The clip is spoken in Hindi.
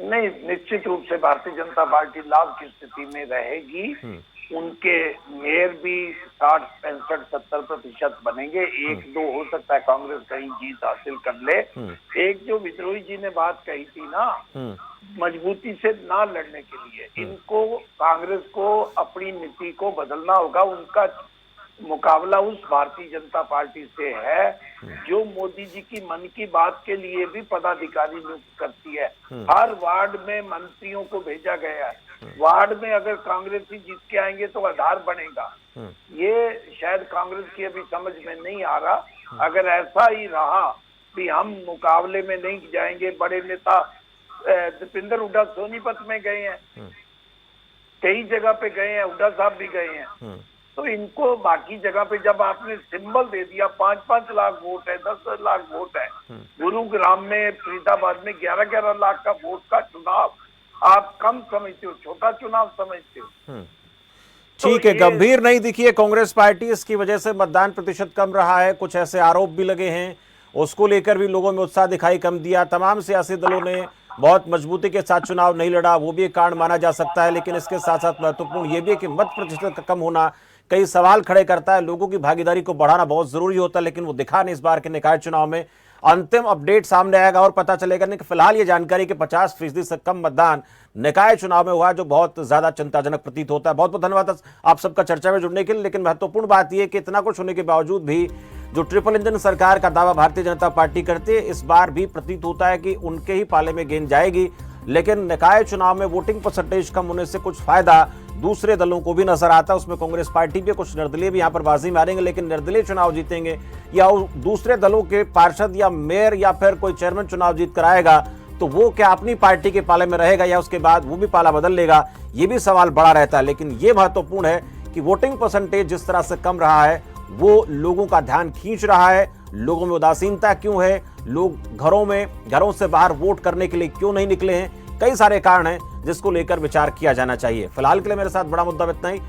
नहीं, निश्चित रूप से भारतीय जनता पार्टी लाभ की स्थिति में रहेगी। उनके मेयर भी 60, 65, 70% बनेंगे। एक दो हो सकता है कांग्रेस कहीं जीत हासिल कर ले। एक जो विद्रोही जी ने बात कही थी ना, मजबूती से ना लड़ने के लिए इनको, कांग्रेस को अपनी नीति को बदलना होगा। उनका मुकाबला उस भारतीय जनता पार्टी से है जो मोदी जी की मन की बात के लिए भी पदाधिकारी नियुक्त करती है। हर वार्ड में मंत्रियों को भेजा गया है। वार्ड में अगर कांग्रेस ही जीत के आएंगे तो आधार बनेगा। ये शायद कांग्रेस की अभी समझ में नहीं आ रहा। अगर ऐसा ही रहा कि हम मुकाबले में नहीं जाएंगे, बड़े नेता दीपेंद्र हुड्डा सोनीपत में गए हैं, कई जगह पे गए हैं, हुड्डा साहब भी गए हैं, तो इनको बाकी जगह पे जब आपने सिंबल दे दिया, 5-5 लाख वोट है, 10-10 लाख वोट है, गुरुग्राम में, फरीदाबाद में 11-11 लाख का वोट का चुनाव आप कम समझते हो, छोटा चुनाव समझते हो। ठीक है, गंभीर नहीं दिखी है कांग्रेस पार्टी, इसकी वजह से मतदान प्रतिशत कम रहा है। कुछ ऐसे आरोप भी लगे हैं, उसको लेकर भी लोगों में उत्साह दिखाई कम दिया। तमाम सियासी दलों ने बहुत मजबूती के साथ चुनाव नहीं लड़ा, वो भी एक कारण माना जा सकता है। लेकिन इसके साथ साथ महत्वपूर्ण ये भी है कि मत प्रतिशत का कम होना कई सवाल खड़े करता है। लोगों की भागीदारी को बढ़ाना बहुत जरूरी होता है, लेकिन वो दिखा नहीं इस बार के निकाय चुनाव में। अंतिम अपडेट सामने आएगा और पता चलेगा। नहीं, फिलहाल ये जानकारी कि 50% से कम मतदान निकाय चुनाव में हुआ, जो बहुत ज्यादा चिंताजनक प्रतीत होता है। बहुत बहुत धन्यवाद आप सबका चर्चा में जुड़ने के लिए। लेकिन महत्वपूर्ण बात यह कि इतना कुछ होने के बावजूद भी जो ट्रिपल इंजन सरकार का दावा भारतीय जनता पार्टी करती है, इस बार भी प्रतीत होता है कि उनके ही पाले में गेंद जाएगी। लेकिन निकाय चुनाव में वोटिंग परसेंटेज कम होने से कुछ फायदा दूसरे दलों को भी नजर आता है। उसमें कांग्रेस पार्टी भी, कुछ निर्दलीय भी यहां पर बाजी मारेंगे। लेकिन निर्दलीय चुनाव जीतेंगे या दूसरे दलों के पार्षद या मेयर या फिर कोई चेयरमैन चुनाव जीत कर आएगा, तो वो क्या अपनी पार्टी के पाले में रहेगा या उसके बाद वो भी पाला बदल लेगा, ये भी सवाल बड़ा रहता है। लेकिन ये महत्वपूर्ण है कि वोटिंग परसेंटेज जिस तरह से कम रहा है, वो लोगों का ध्यान खींच रहा है। लोगों में उदासीनता क्यों है, लोग घरों से बाहर वोट करने के लिए क्यों नहीं निकले हैं, कई सारे कारण हैं जिसको लेकर विचार किया जाना चाहिए। फिलहाल के लिए मेरे साथ बड़ा मुद्दा इतना ही।